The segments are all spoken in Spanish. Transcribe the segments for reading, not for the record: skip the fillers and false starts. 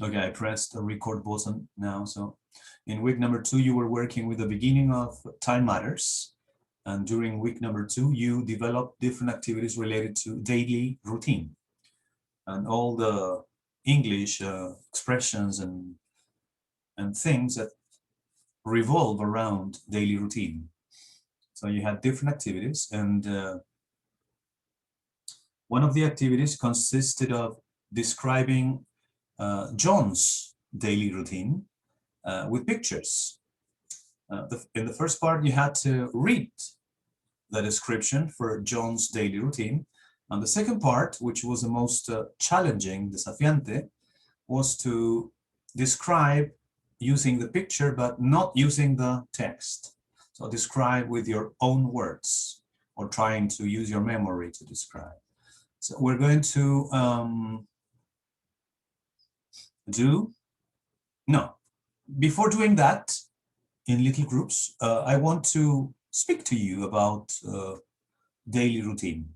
Okay, I pressed the record button now. So in week number 2, you were working with the beginning of Time Matters. And during week number 2, you developed different activities related to daily routine and all the English expressions and things that revolve around daily routine. So you had different activities, and one of the activities consisted of describing John's daily routine with pictures. In the first part, you had to read the description for John's daily routine. And the second part, which was the most challenging, desafiante, was to describe using the picture, but not using the text. So describe with your own words or trying to use your memory to describe. So we're going to before doing that, in little groups, I want to speak to you about daily routine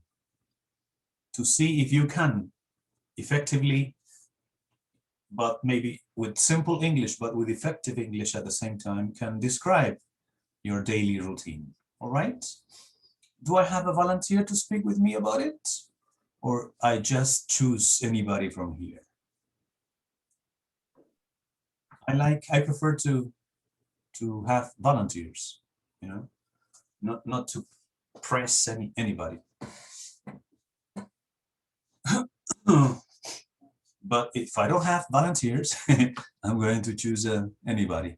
to see if you can effectively, but maybe with simple English, but with effective English at the same time, can describe your daily routine. All right? Do I have a volunteer to speak with me about it? Or I just choose anybody from here? I prefer to have volunteers, you know, not to press anybody. But if I don't have volunteers, I'm going to choose anybody.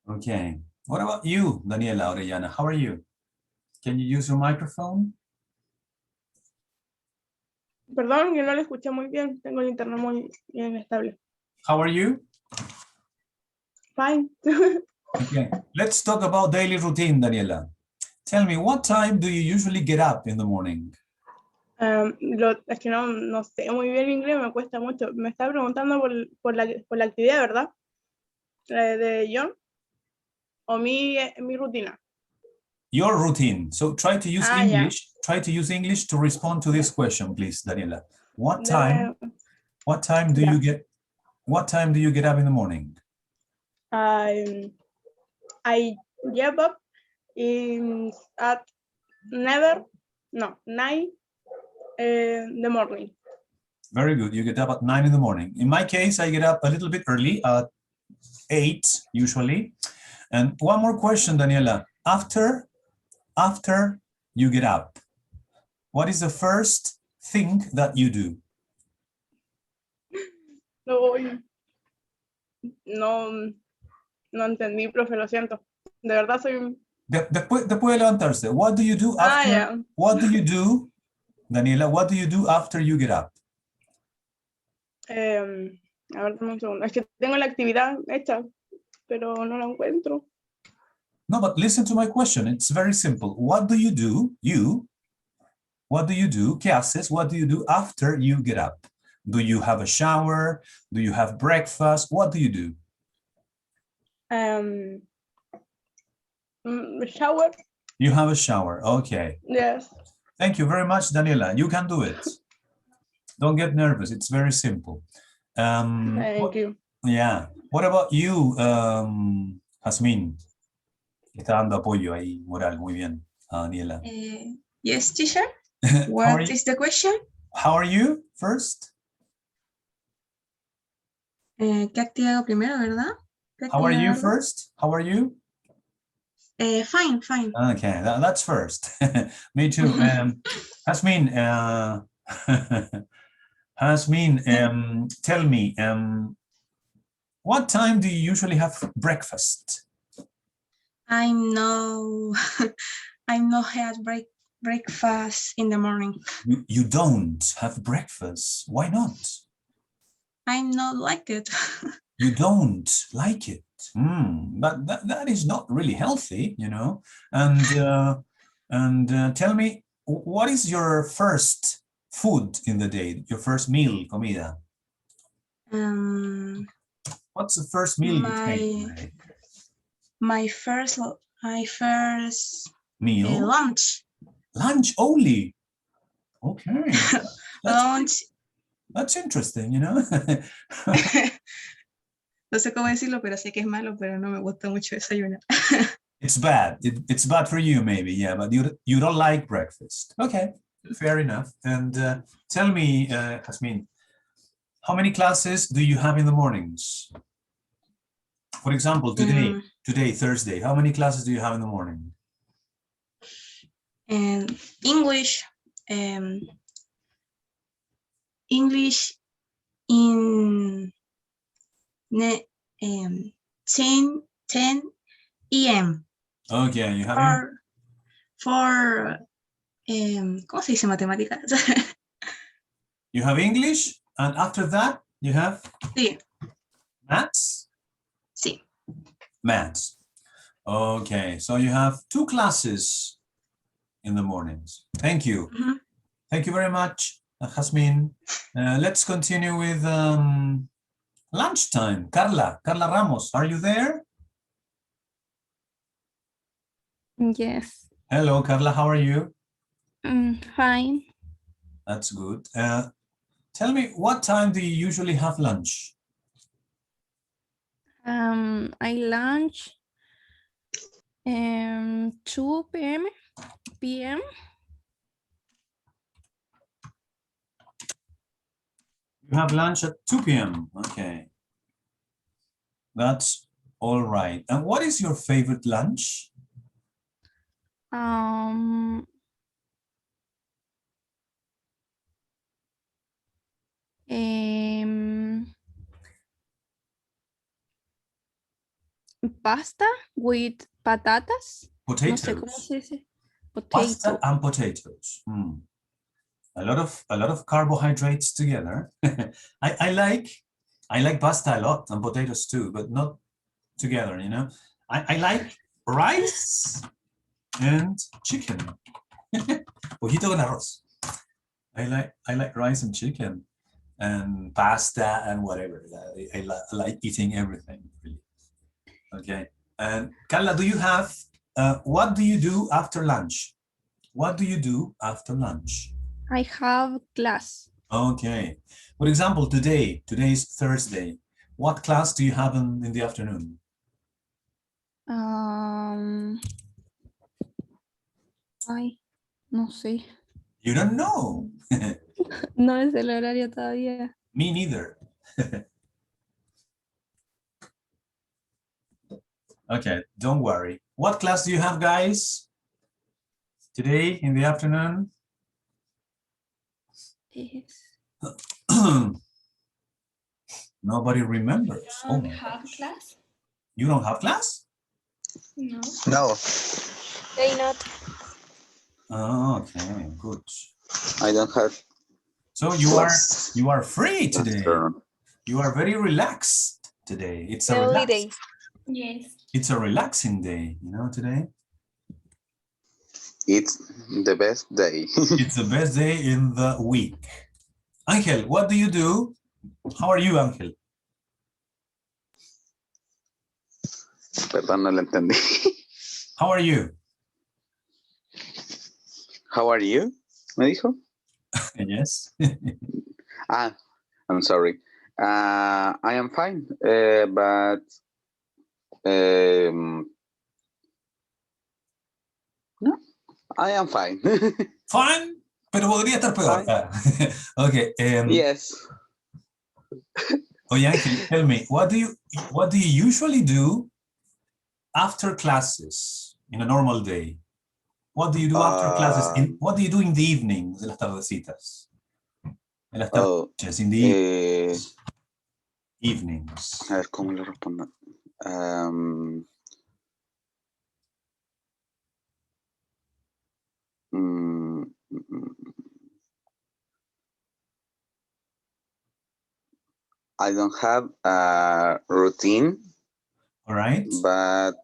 Okay. What about you, Daniela Orellana? How are you? Can you use your microphone? Perdón, yo no lo escuché muy bien. Tengo el internet muy bien estable. How are you? Fine. Okay. Let's talk about daily routine, Daniela. Tell me, what time do you usually get up in the morning? Es que no sé muy bien inglés, me cuesta mucho. Me está preguntando por la actividad, ¿verdad? De John. O mi rutina. Your routine. So try to use English. Yeah. Try to use English to respond to this question, please, Daniela. What time do you get? What time do you get up in the morning? I get up at 9 in the morning. Very good. You get up at 9 in the morning. In my case, I get up a little bit early at 8 usually. And one more question, Daniela. After you get up, what is the first thing that you do? No entendí, profe, lo siento. De verdad soy... Después de levantarse, what do you do after? Yeah. What do you do, Daniela? What do you do after you get up? A ver, dame un segundo. Es que tengo la actividad hecha, pero no la encuentro. No, but listen to my question. It's very simple. What do you do? What do you do? ¿Qué haces? What do you do after you get up? Do you have a shower? Do you have breakfast? What do you do? Shower. You have a shower. Okay. Yes. Thank you very much, Daniela. You can do it. Don't get nervous. It's very simple. Thank you. Yeah. What about you, Jasmine? Está dando apoyo ahí, moral. Muy bien, Daniela. Yes, teacher. What is the question? How are you first? ¿Qué actividad hago primero, verdad? How are you first? How are you? Fine. Okay, that's first. Me too. Jasmine, tell me, what time do you usually have breakfast? I'm not had breakfast in the morning. You don't have breakfast. Why not? I'm not like it. You don't like it. That is not really healthy, you know. And tell me, what is your first food in the day? Your first meal, comida. What's the first meal you take? My first meal. Lunch. Lunch only. Okay. Lunch That's interesting, you know. No sé cómo decirlo, pero sé que es malo, pero no me gusta mucho desayunar. It's bad. It's bad for you, maybe, yeah, but you don't like breakfast. Okay, fair enough. And tell me, Jasmine, how many classes do you have in the mornings? For example, today, Thursday, how many classes do you have in the morning? And English, English in 10 a.m. Okay, you have for ¿cómo se dice matemática? you have English, and after that you have Sí, maths. sí. Maths. Okay, so you have 2 classes in the mornings. Thank you. Mhm. Thank you very much, Jasmine. Let's continue with lunchtime. Carla Ramos, are you there? Yes. Hello, Carla, how are you? Fine. That's good. Tell me, what time do you usually have lunch? I lunch 2 p.m. You have lunch at 2 p.m. Okay. That's all right. And what is your favorite lunch? Pasta with patatas. No sé cómo Potatoes. se dice. Pasta Potato. and potatoes. A lot of carbohydrates together. I like pasta a lot and potatoes too, but not together, you know. I like rice and chicken. Ojito con arroz. I like rice and chicken and pasta and whatever. I like eating everything, really. Okay. And Carla, do you have what do you do after lunch? What do you do after lunch? I have class. Okay. For example, today is Thursday. What class do you have in the afternoon? Ay, no sé. You don't know. No es el horario todavía. Me neither. Okay, don't worry. What class do you have, guys? Today in the afternoon? Yes. Nobody remembers. Oh my Have gosh. class? You don't have class? No. No, They not. Oh, okay, good. I don't have. So class. you are free today. Afternoon. You are very relaxed today. It's a Yes. It's a relaxing day, you know, today. It's the best day. It's the best day in the week. Angel, what do you do? How are you, Angel? Perdón, no lo entendí. How are you? How are you? Me dijo. Yes. I'm sorry. I am fine, but no, I am fine. Fine, pero podría estar peor. Okay. Yes. Oye, Angel, tell me, what do you usually do after classes in a normal day? What do you do after classes? What do you do in the evenings, en las tardecitas? En las tardes, in the evenings. A ver, ¿cómo le respondo? I don't have a routine. All right. But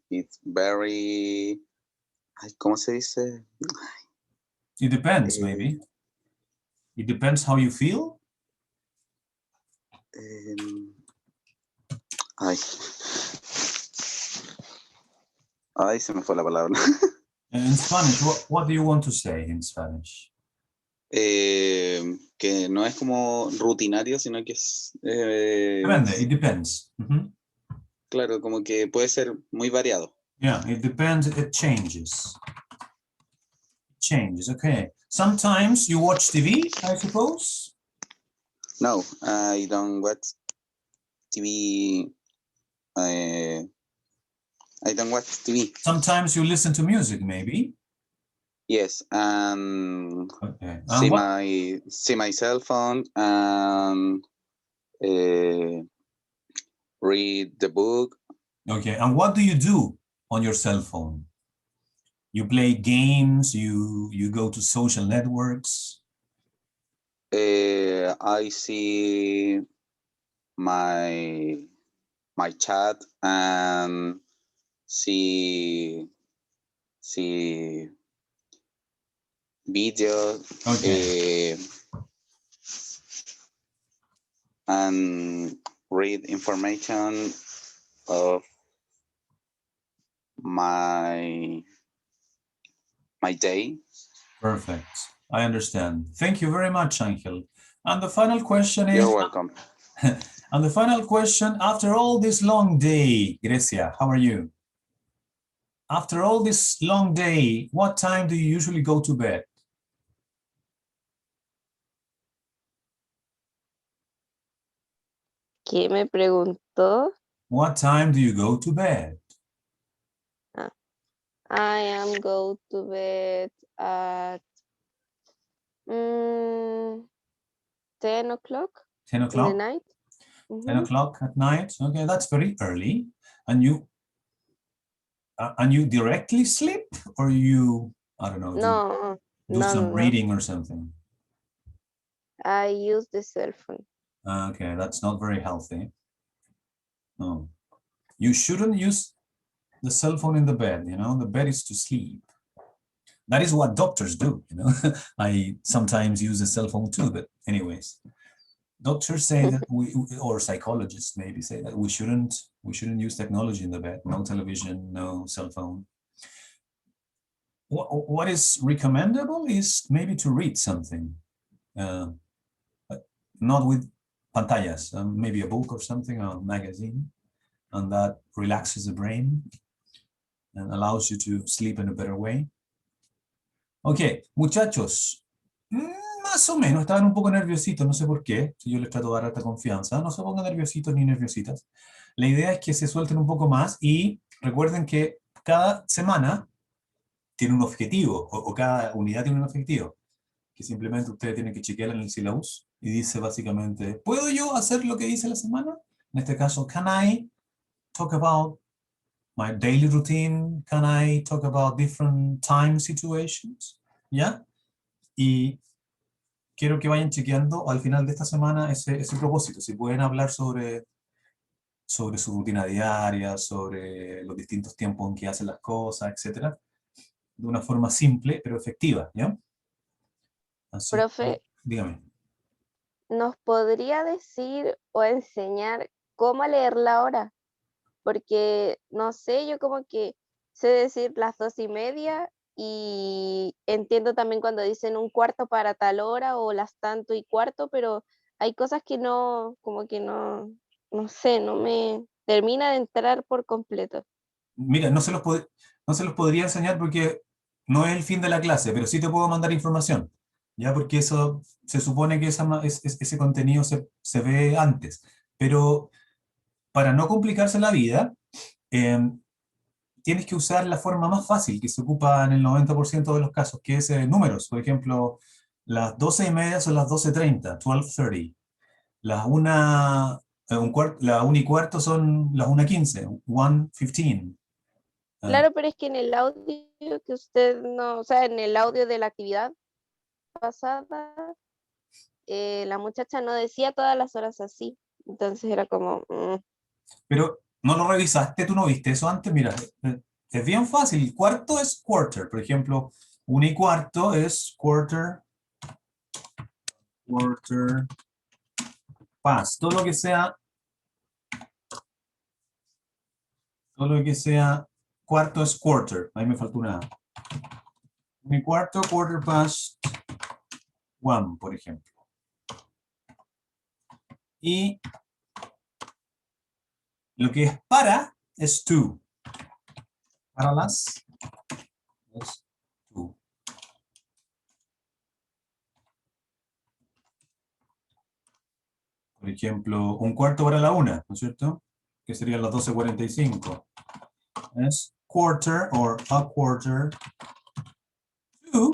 it's very, ¿cómo se dice? It depends, maybe. It depends how you feel. Ay, se me fue la palabra. In Spanish, what do you want to say in Spanish? Que no es como rutinario, sino que es, Depende, it depends. Mhm. claro, como que puede ser muy variado. Yeah, it depends, it changes. Changes, okay. Sometimes you watch TV, I suppose? No, I don't watch TV. I don't watch TV. Sometimes you listen to music, maybe? Yes, and Okay. see And what, my cell phone and read the book. okay, and what do you do on your cell phone? You play games, you go to social networks? I see my chat and see videos. Okay. And read information of my day. Perfect. I understand. Thank you very much, Angel. And the final question is, You're welcome. and the final question, after all this long day, Grecia, how are you? After all this long day, what time do you usually go to bed? ¿Qué me preguntó? What time do you go to bed? I am go to bed at 10 o'clock 10 in the o'clock? night. 10 o'clock at night? Okay, that's very early. And you directly sleep, or you, I don't know, No, do some no. reading or something? I use the cell phone. Okay, that's not very healthy. No. You shouldn't use the cell phone in the bed, you know, the bed is to sleep. That is what doctors do, you know. I sometimes use a cell phone too, but anyways, doctors say that or psychologists maybe say that we shouldn't use technology in the bed, no television, no cell phone. What is recommendable is maybe to read something, but not with pantallas, maybe a book or something, or a magazine, and that relaxes the brain and allows you to sleep in a better way. Ok, muchachos, más o menos, estaban un poco nerviositos, no sé por qué, si yo les trato de dar esta confianza, no se pongan nerviositos ni nerviositas. La idea es que se suelten un poco más y recuerden que cada semana tiene un objetivo, o cada unidad tiene un objetivo, que simplemente ustedes tienen que chequear en el syllabus y dice básicamente, ¿puedo yo hacer lo que hice la semana? En este caso, can I talk about my daily routine? Can I talk about different time situations? ¿Ya? Y quiero que vayan chequeando al final de esta semana ese propósito. Si pueden hablar sobre su rutina diaria, sobre los distintos tiempos en que hacen las cosas, etcétera, de una forma simple pero efectiva, ¿ya? Así, Profe, dígame. ¿nos podría decir o enseñar cómo leer la hora? Porque, no sé, yo como que sé decir las 2:30 y entiendo también cuando dicen un cuarto para tal hora o las tanto y cuarto, pero hay cosas que no, como que no sé, no me termina de entrar por completo. Mira, no se los podría enseñar porque no es el fin de la clase, pero sí te puedo mandar información, ¿ya? Porque eso se supone que ese contenido se ve antes. Pero para no complicarse la vida, tienes que usar la forma más fácil que se ocupa en el 90% de los casos, que es números. Por ejemplo, las 12:30 son las 12:30, 12:30. Las 1, la 1:15 son las 1:15, 1:15. Claro, pero es que en el audio que usted no, o sea, en el audio de la actividad pasada, la muchacha no decía todas las horas así. Entonces era como, Pero no lo revisaste, tú no viste eso antes. Mira, es bien fácil. Cuarto es quarter, por ejemplo, 1:15 es quarter past. Todo lo que sea cuarto es quarter. Ahí me faltó una. 1:15, quarter past one, por ejemplo. Y lo que es para es to. Para las es to. Por ejemplo, un cuarto para la una, ¿no es cierto? Que serían las 12:45. Es quarter or a quarter to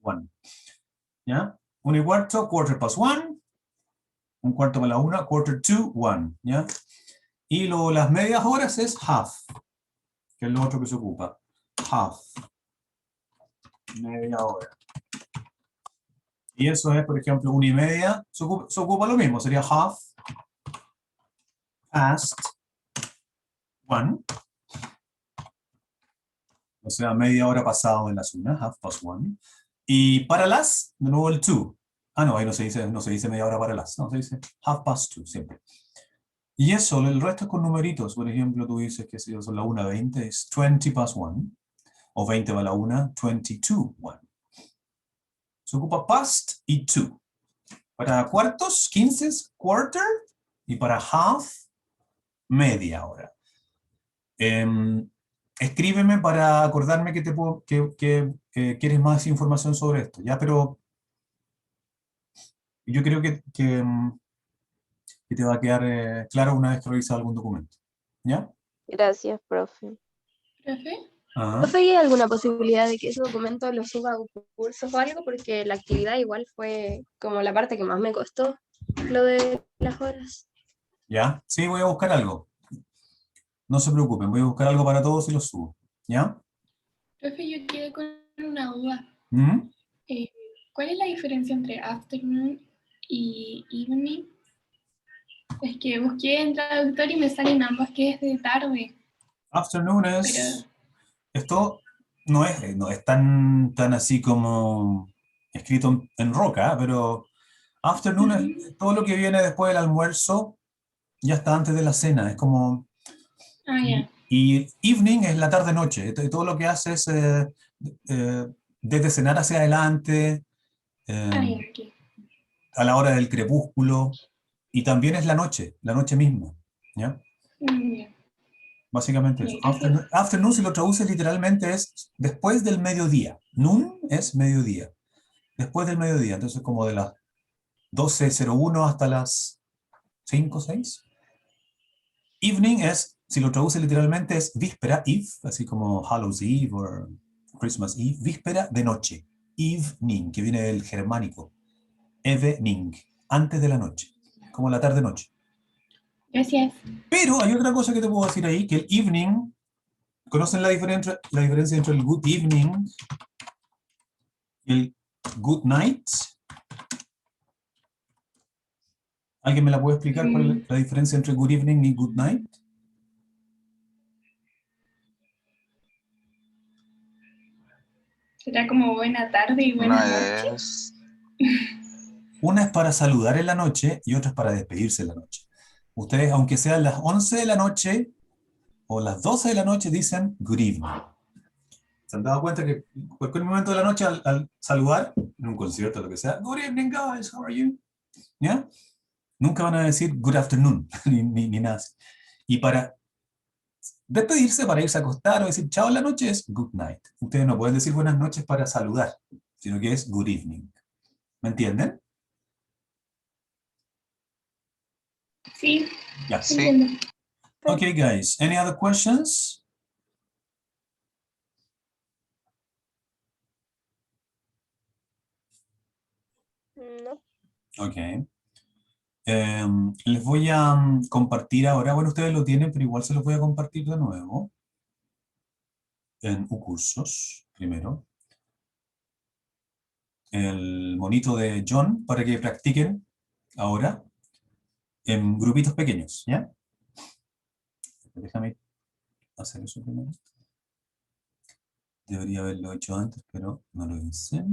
one. ¿Ya? 1:15, quarter past one. Un cuarto para la una, quarter to one. ¿Ya? Y las medias horas es half, que es lo otro que se ocupa. Half. Media hora. Y eso es, por ejemplo, 1:30. Se ocupa lo mismo. Sería half past one. O sea, media hora pasado de las una, half past one. Y para las, de nuevo el two. Ah, no, ahí no se dice media hora para las. No, se dice half past two, siempre. Y eso, el resto es con numeritos. Por ejemplo, tú dices que si son la 1:20, es 20 past one. O 20 para la una, 22 one. Se ocupa past y to. Para cuartos, 15, quarter. Y para half, media hora. Escríbeme para acordarme que quieres más información sobre esto, ¿ya? Pero yo creo que te va a quedar claro una vez que revisas algún documento, ¿ya? Gracias, profe. Profe, Ajá. ¿profe, hay alguna posibilidad de que ese documento lo suba a cursos o algo? Porque la actividad igual fue como la parte que más me costó, lo de las horas. ¿Ya? Sí, voy a buscar algo. No se preocupen, voy a buscar algo para todos y lo subo, ¿ya? Profe, yo quedé con una duda. ¿Mm? ¿Cuál es la diferencia entre afternoon y evening? Es que busqué en traductor y me salen ambas que es de tarde. Afternoon es... Esto no es tan así como escrito en roca, pero afternoon es todo lo que viene después del almuerzo, ya está antes de la cena, es como... Ah, ya. Y evening es la tarde-noche, y todo lo que hace es desde cenar hacia adelante, Ah, eh, ya, aquí. a la hora del crepúsculo, y también es la noche misma, ¿ya? Ya. Básicamente eso. Ya, gracias. Afternoon, si lo traduces literalmente, es después del mediodía. Noon es mediodía. Después del mediodía, entonces como de las 12:01 hasta las 5 6. Evening es, si lo traduce literalmente, es víspera, eve, así como Hallows Eve o Christmas Eve, víspera de noche. Evening, que viene del germánico. Evening, antes de la noche, como la tarde-noche. Gracias. Pero hay otra cosa que te puedo decir ahí, que el evening, ¿conocen la diferencia entre el good evening y el good night? ¿Alguien me la puede explicar cuál es la diferencia entre good evening y good night? ¿Será como buena tarde y buena noche? Una es para saludar en la noche y otra es para despedirse en la noche. Ustedes, aunque sean las 11 de la noche o las 12 de la noche, dicen good evening. ¿Se han dado cuenta que en cualquier momento de la noche al saludar, en un concierto o lo que sea, good evening guys, how are you? ¿Ya? Nunca van a decir good afternoon, ni nada así. Y para despedirse, para irse a acostar o decir chao en la noche es good night. Ustedes no pueden decir buenas noches para saludar, sino que es good evening. ¿Me entienden? Sí, Ya. entiendo. Okay, guys. Any other questions? No. Okay. Les voy a compartir ahora, bueno, ustedes lo tienen, pero igual se los voy a compartir de nuevo en uCursos, primero. El monito de John para que practiquen ahora en grupitos pequeños, ¿ya? Déjame hacer eso primero. Debería haberlo hecho antes, pero no lo hice.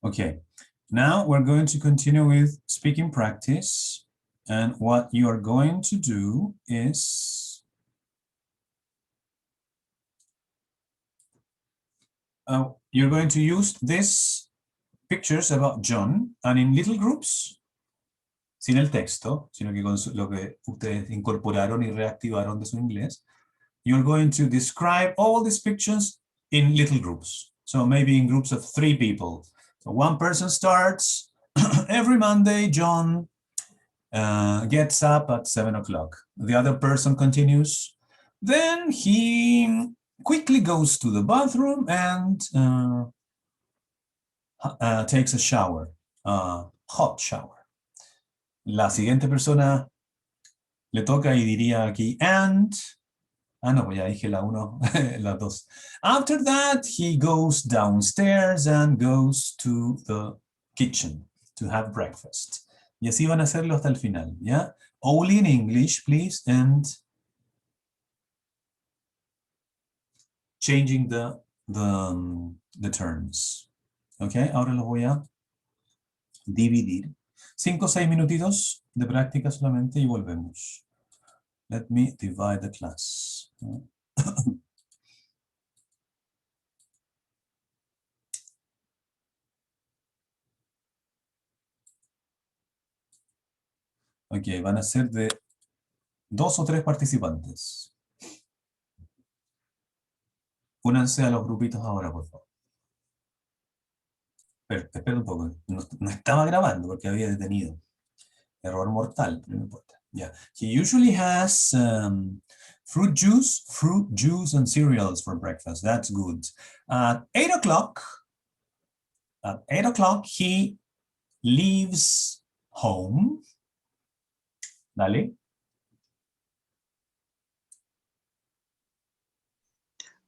Okay, now we're going to continue with speaking practice. And what you are going to do is you're going to use these pictures about John and in little groups, sin el texto, sino que con lo que ustedes incorporaron y reactivaron de su inglés, you're going to describe all these pictures in little groups. So maybe in groups of 3 people. So one person starts, every Monday, John gets up at 7 o'clock. The other person continues. Then he quickly goes to the bathroom and takes a shower, hot shower. La siguiente persona le toca y diría aquí, and, no, pues ya dije la 1, la 2. After that, he goes downstairs and goes to the kitchen to have breakfast. Y así van a hacerlo hasta el final, ¿ya? Only in English, please, and changing the terms. ¿Ok? Ahora los voy a dividir. 5 o 6 minutitos de práctica solamente y volvemos. Let me divide the class. Ok, van a ser de 2 o 3 participantes. Únanse a los grupitos ahora, por favor. Espera un poco, no estaba grabando porque había detenido. Error mortal, pero no importa. Yeah, he usually has fruit juice and cereals for breakfast. That's good. At 8 o'clock, he leaves home. Dale.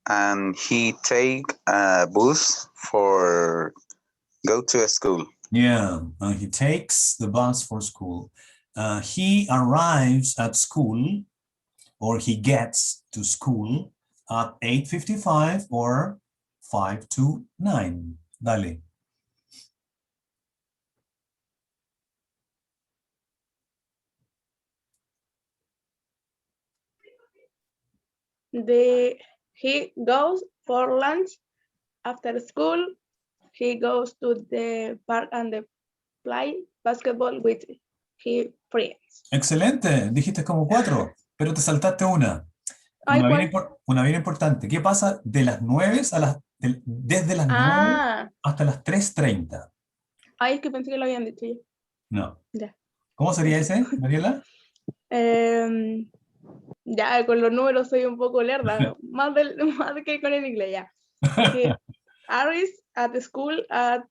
And he take a bus for go to a school. Yeah, he takes the bus for school. He arrives at school, or he gets to school at 8:55 or 5 to 9. Dale. He goes for lunch. After school, he goes to the park and play basketball with his friends. Excelente, dijiste como 4, pero te saltaste una. Ay, Una bien importante. ¿Qué pasa de las 9 desde las 9 hasta las 3:30? Ay, es que pensé que lo habían dicho ya. No. Ya. ¿Cómo sería ese, Mariela? Ya, con los números soy un poco lerda, más que con el inglés, ya. Okay. Aris at the school at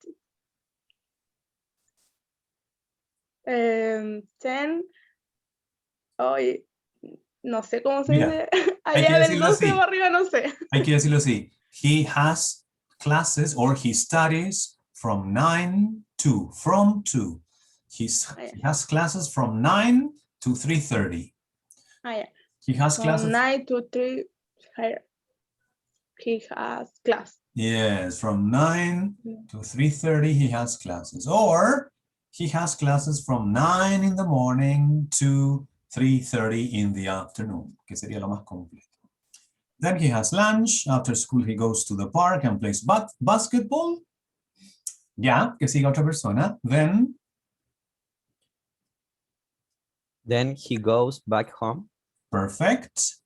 10. Hoy no sé cómo se dice. Allá del 12 para arriba no sé. Hay que decirlo así. He has classes or he studies from 9 to. He has classes from 9 to 3:30. Yeah. He has classes from 9 to 3. He has class. Yes, from 9 to 3:30 he has classes. Or he has classes from 9 in the morning to 3:30 in the afternoon, que sería lo más completo. Then he has lunch. After school he goes to the park and plays basketball. Ya, que siga otra persona. Then he goes back home. Perfect.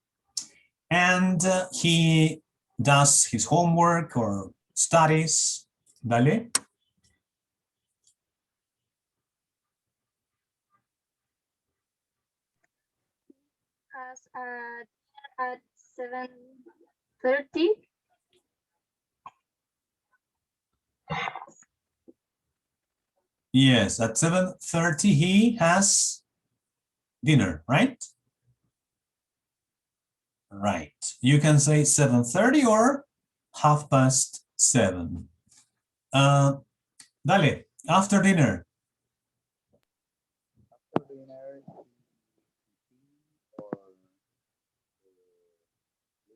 And he does his homework or studies. Dale. At 7:30. Yes, at 7:30 he has dinner, right? Right. You can say 7:30 or 7:30. Dale, after dinner.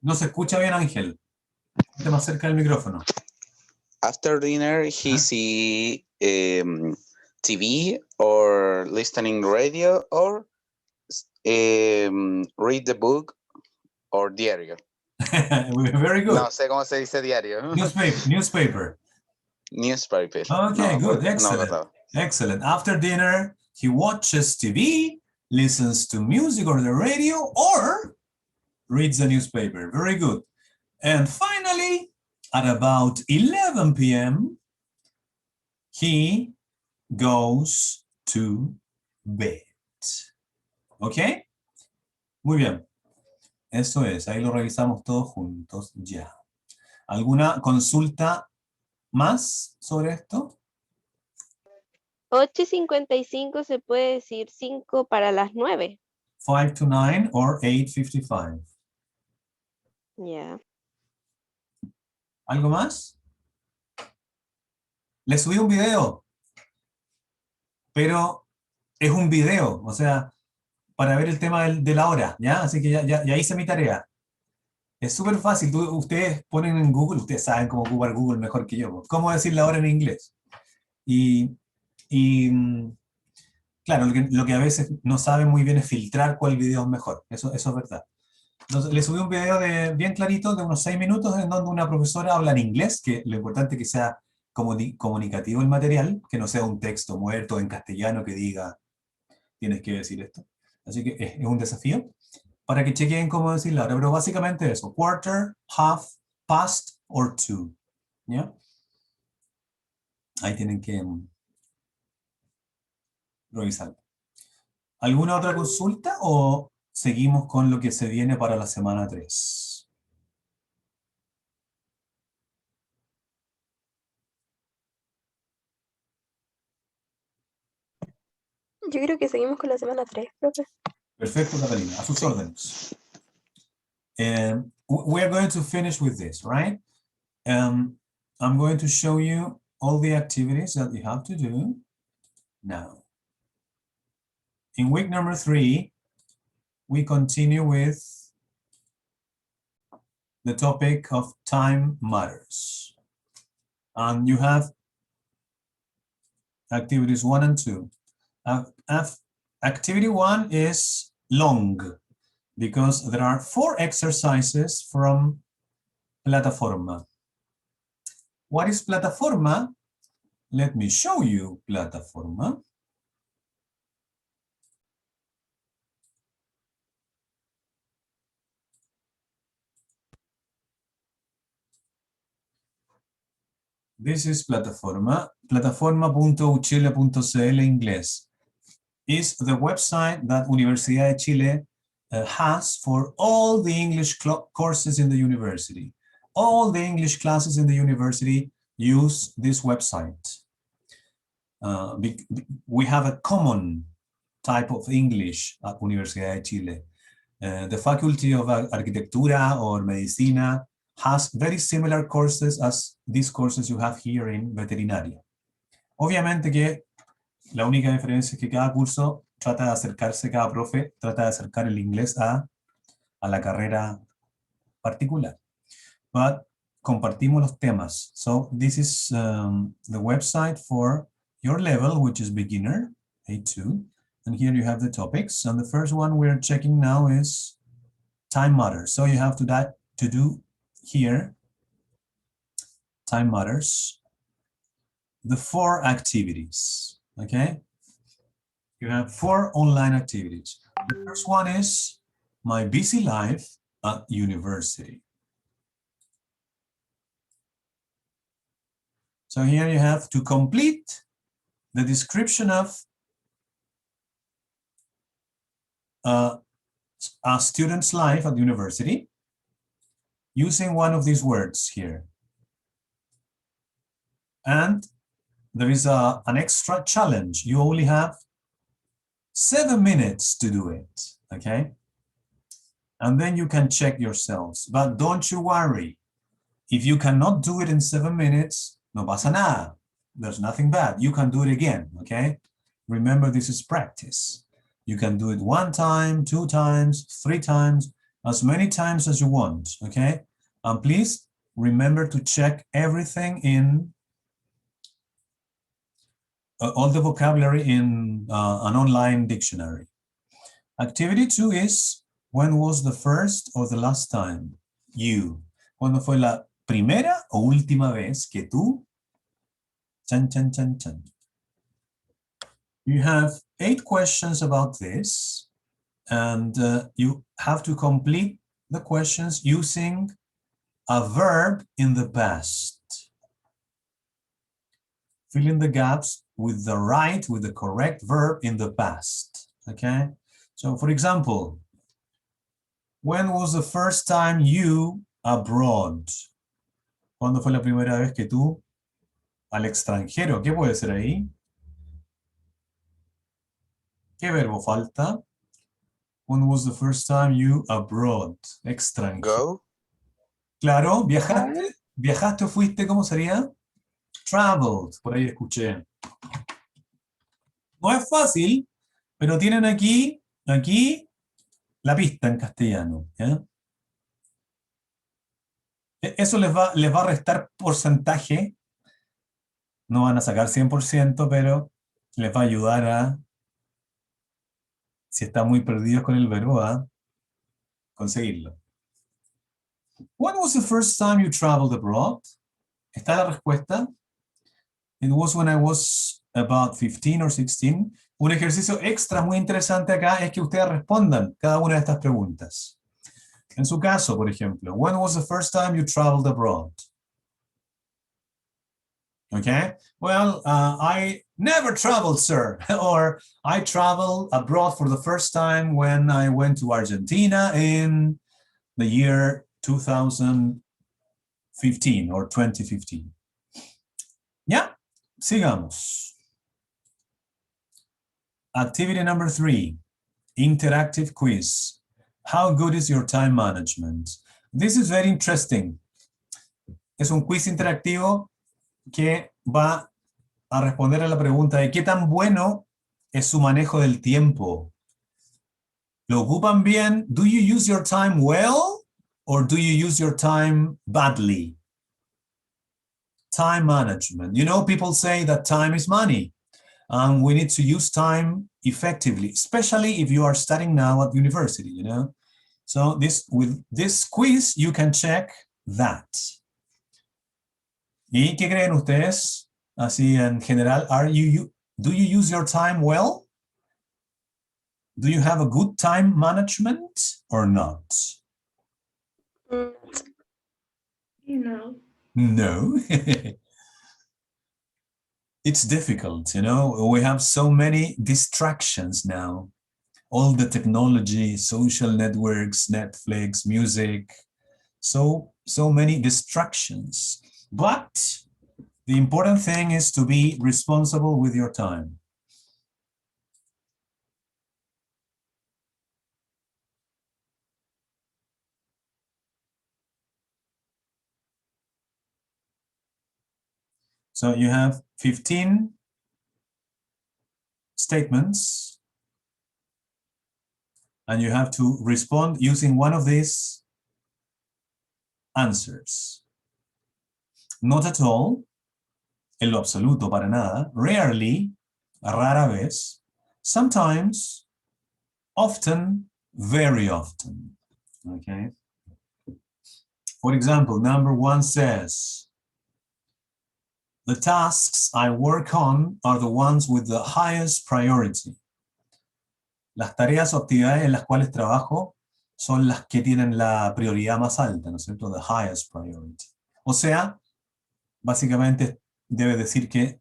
No se escucha bien, Ángel. Ponte más cerca del micrófono. After dinner, he Huh? see TV or listening radio or read the book or diario. Very good. No sé cómo se dice diario. Newspaper. Newspaper. Okay, No, good. no, Excellent. no. Excellent. After dinner, he watches TV, listens to music or the radio, or reads the newspaper. Very good. And finally, at about 11 p.m., he goes to bed. ¿Ok? Muy bien. Eso es. Ahí lo revisamos todos juntos ya. ¿Alguna consulta más sobre esto? 8:55 se puede decir 5 para las 9. 5 to 9 or 8:55. Ya. ¿Algo más? Le subí un video, pero es un video, o sea, para ver el tema de la hora, ¿ya? Así que ya hice mi tarea. Es súper fácil, ustedes ponen en Google, ustedes saben cómo ocupar Google mejor que yo, cómo decir la hora en inglés. Y claro, lo que a veces no saben muy bien es filtrar cuál video es mejor, eso es verdad. Entonces, le subí un video bien clarito, de unos 6 minutos, en donde una profesora habla en inglés, que lo importante es que sea comunicativo el material, que no sea un texto muerto en castellano que diga, tienes que decir esto. Así que es un desafío, para que chequen cómo decir la hora, pero básicamente eso, quarter, half, past, or two. ¿Ya? Ahí tienen que revisar. ¿Alguna otra consulta o seguimos con lo que se viene para la semana 3? Yo creo que seguimos con la semana 3, profe. Perfecto, Catalina. A sus órdenes. We are going to finish with this, right? I'm going to show you all the activities that you have to do now. In week number 3, we continue with the topic of time matters. And you have activities 1 and 2. Activity 1 is long because there are 4 exercises from Plataforma. What is Plataforma? Let me show you Plataforma. This is Plataforma. Plataforma.uchile.cl inglés is the website that Universidad de Chile has for all the English courses in the university. All the English classes in the university use this website. We have a common type of English at Universidad de Chile. The Faculty of Arquitectura or Medicina has very similar courses as these courses you have here in Veterinaria. Obviamente que la única diferencia es que cada curso trata de acercarse, cada profe trata de acercar el inglés a la carrera particular. But compartimos los temas. So this is the website for your level, which is beginner, A2. And here you have the topics. And the first one we're checking now is time matters. So you have to do here, time matters, the 4 activities, okay? You have 4 online activities. The first one is my busy life at university. So here you have to complete the description of a student's life at university using one of these words here. And there is an extra challenge. You only have 7 minutes to do it, okay? And then you can check yourselves. But don't you worry. If you cannot do it in 7 minutes, No pasa nada. There's nothing bad. You can do it again, okay? Remember, this is practice. You can do it 1 time, 2 times, 3 times, as many times as you want, okay? And please remember to check everything in all the vocabulary in an online dictionary. Activity 2 is, when was the first or the last time you? ¿Cuándo fue la primera o última vez que tú? Chan, chan, chan, chan. You have 8 questions about this, and you have to complete the questions using a verb in the past. Fill in the gaps with the correct verb in the past, okay? So, for example, when was the first time you abroad? ¿Cuándo fue la primera vez que tú al extranjero? ¿Qué puede ser ahí? ¿Qué verbo falta? When was the first time you abroad? Extranjero. Go. Claro, viajaste. ¿Viajaste o fuiste? ¿Cómo sería? Traveled. Por ahí escuché. No es fácil, pero tienen aquí la pista en castellano. ¿Ya? Eso les va a restar porcentaje. No van a sacar 100%, pero les va a ayudar a, si están muy perdidos con el verbo, a conseguirlo. When was the first time you traveled abroad? ¿Está la respuesta? It was when I was about 15 or 16. Un ejercicio extra muy interesante acá es que ustedes respondan cada una de estas preguntas. En su caso, por ejemplo, when was the first time you traveled abroad? Okay, well, I never traveled, sir. Or I traveled abroad for the first time when I went to Argentina in the year 2015 or 2015. Yeah, sigamos. Activity number 3, interactive quiz. How good is your time management? This is very interesting. Es un quiz interactivo que va a responder a la pregunta de qué tan bueno es su manejo del tiempo. ¿Lo ocupan bien? Do you use your time well or do you use your time badly? Time management. You know, people say that time is money and we need to use time effectively, especially if you are studying now at university, you know. So with this quiz, you can check that. ¿Y qué creen ustedes? Así en general, do you use your time well? Do you have a good time management or not? No. No. It's difficult, you know. We have so many distractions now. All the technology, social networks, Netflix, music, so many distractions. But the important thing is to be responsible with your time. So you have 15 statements, and you have to respond using one of these answers. Not at all, en lo absoluto, para nada, rarely, rara vez, sometimes, often, very often. Okay. For example, number 1 says, the tasks I work on are the ones with the highest priority. Las tareas o actividades en las cuales trabajo son las que tienen la prioridad más alta, ¿no es cierto? The highest priority. O sea, básicamente debe decir que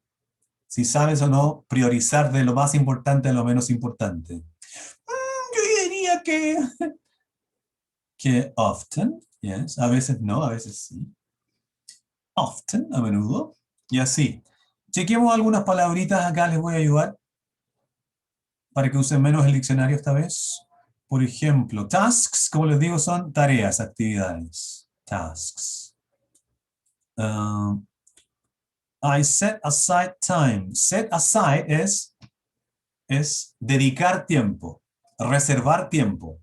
si sabes o no priorizar de lo más importante a lo menos importante. Yo diría que often, yes, a veces no, a veces sí. Often, a menudo. Y así. Chequemos algunas palabritas acá, les voy a ayudar para que usen menos el diccionario esta vez. Por ejemplo, tasks, como les digo, son tareas, actividades. Tasks. I set aside time. Set aside es dedicar tiempo, reservar tiempo.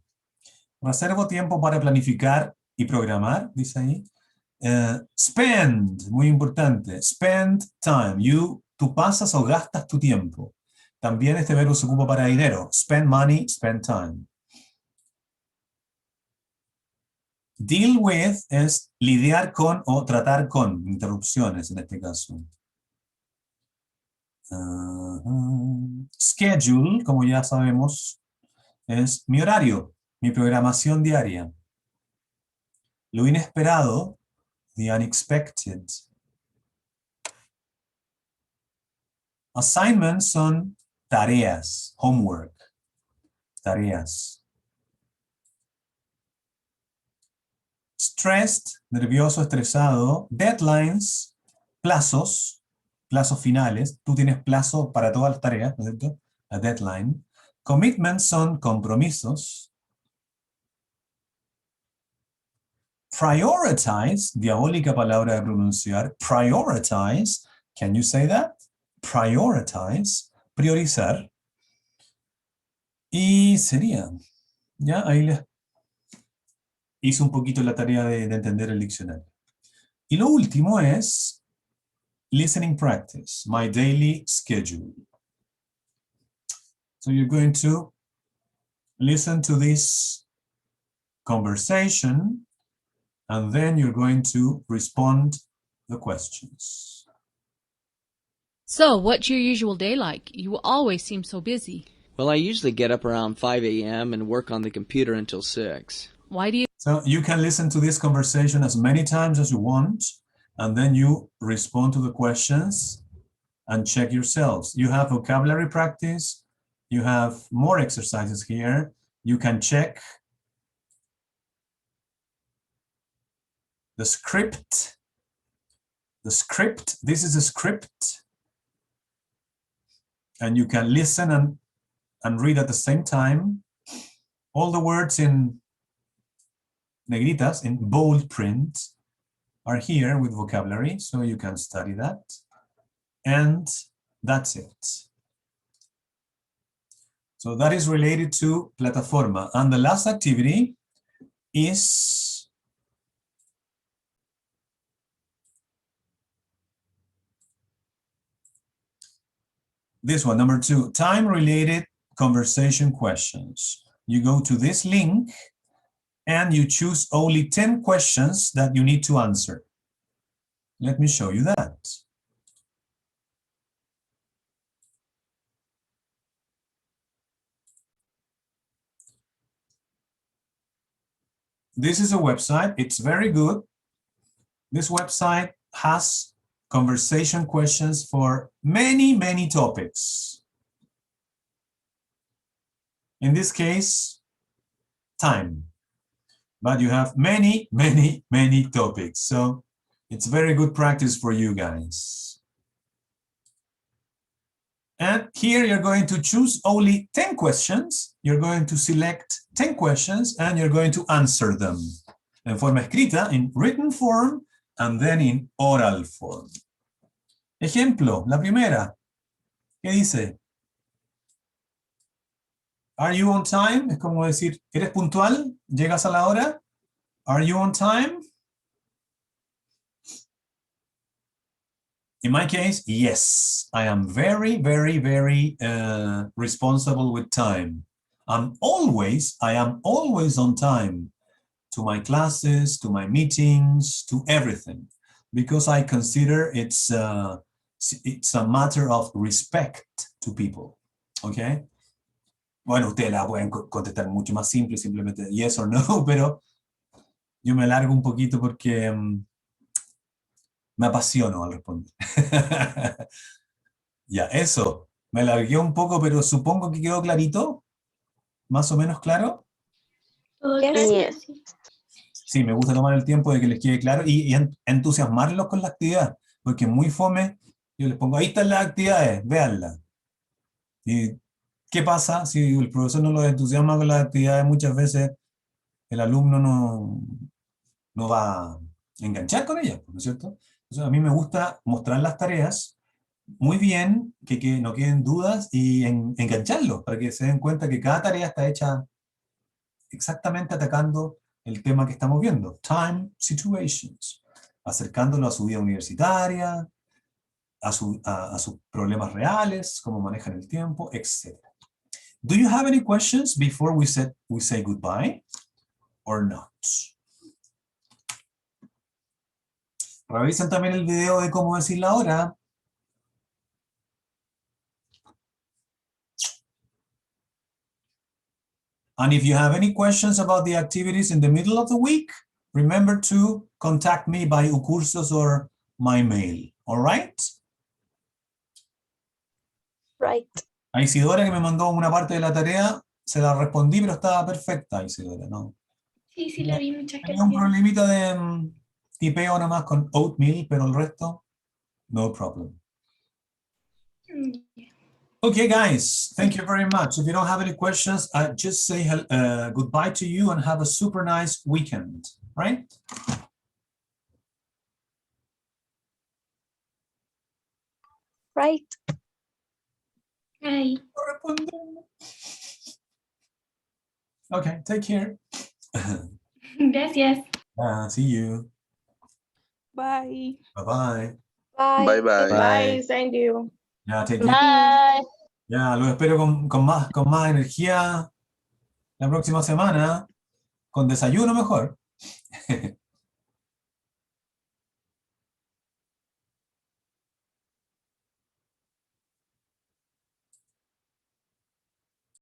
Reservo tiempo para planificar y programar, dice ahí. Spend, muy importante. Spend time. Tú pasas o gastas tu tiempo. También este verbo se ocupa para dinero. Spend money, spend time. Deal with es lidiar con o tratar con, interrupciones en este caso. Schedule, como ya sabemos, es mi horario, mi programación diaria. Lo inesperado, the unexpected. Assignments son tareas, homework, tareas. Stressed, nervioso, estresado. Deadlines, plazos, plazos finales. Tú tienes plazo para todas las tareas, ¿no es cierto? La deadline. Commitments son compromisos. Prioritize, diabólica palabra de pronunciar. Prioritize, can you say that? Prioritize, priorizar. Y sería, ya, ahí les hice un poquito la tarea de entender el diccionario. Y lo último es listening practice, my daily schedule. So you're going to listen to this conversation and then you're going to respond the questions. So, what's your usual day like? You always seem so busy. Well, I usually get up around 5 a.m. and work on the computer until 6. Why do you? So you can listen to this conversation as many times as you want, and then you respond to the questions and check yourselves. You have vocabulary practice. You have more exercises here. You can check the script. The script, this is a script. And you can listen and read at the same time. All the words in negritas, in bold print, are here with vocabulary, so you can study that. And that's it. So that is related to plataforma. And the last activity is this one, number 2, time-related conversation questions. You go to this link and you choose only 10 questions that you need to answer. Let me show you that. This is a website. It's very good. This website has conversation questions for many, many topics. In this case, time. But you have many, many, many topics. So it's very good practice for you guys. And here you're going to choose only 10 questions. You're going to select 10 questions and you're going to answer them en forma escrita, in written form, and then in oral form. Ejemplo, la primera. ¿Qué dice? Are you on time? Es como decir, ¿eres puntual? ¿Llegas a la hora? Are you on time? In my case, yes. I am very, very, very responsible with time. I am always on time to my classes, to my meetings, to everything, because I consider it's a matter of respect to people. Okay? Bueno, ustedes la pueden contestar mucho más simple, simplemente yes or no, pero yo me alargo un poquito porque me apasiono al responder. Ya, eso. Me alargué un poco, pero supongo que quedó clarito. ¿Más o menos claro? Yes. Sí, me gusta tomar el tiempo de que les quede claro y entusiasmarlos con la actividad, porque es muy fome. Yo les pongo, ahí están las actividades, véanlas. Y ¿qué pasa si el profesor no los entusiasma con las actividades? Muchas veces el alumno no va a enganchar con ellas, ¿no es cierto? Entonces, a mí me gusta mostrar las tareas muy bien, que no queden dudas y engancharlos para que se den cuenta que cada tarea está hecha exactamente atacando el tema que estamos viendo, time situations, acercándolo a su vida universitaria, a sus problemas reales, cómo manejan el tiempo, etc. Do you have any questions before we say goodbye or not? Revisen también el video de cómo decir la hora. And if you have any questions about the activities in the middle of the week, remember to contact me by Ucursos or my mail. All right? Right. A Isidora, que me mandó una parte de la tarea, se la respondí, pero estaba perfecta, Isidora, ¿no? Sí, sí, la vi, muchas Tenía un gracias. problemita de tipeo nomás con oatmeal, pero el resto, no problem. Okay, guys, thank you very much. If you don't have any questions, I just say goodbye to you and have a super nice weekend, right? Right. Ay. Okay, take care. Gracias. See you. Bye. Bye-bye. Bye. Bye bye. Bye, thank you. Ya, take care. Bye. Ya, los espero con más energía la próxima semana, con desayuno mejor.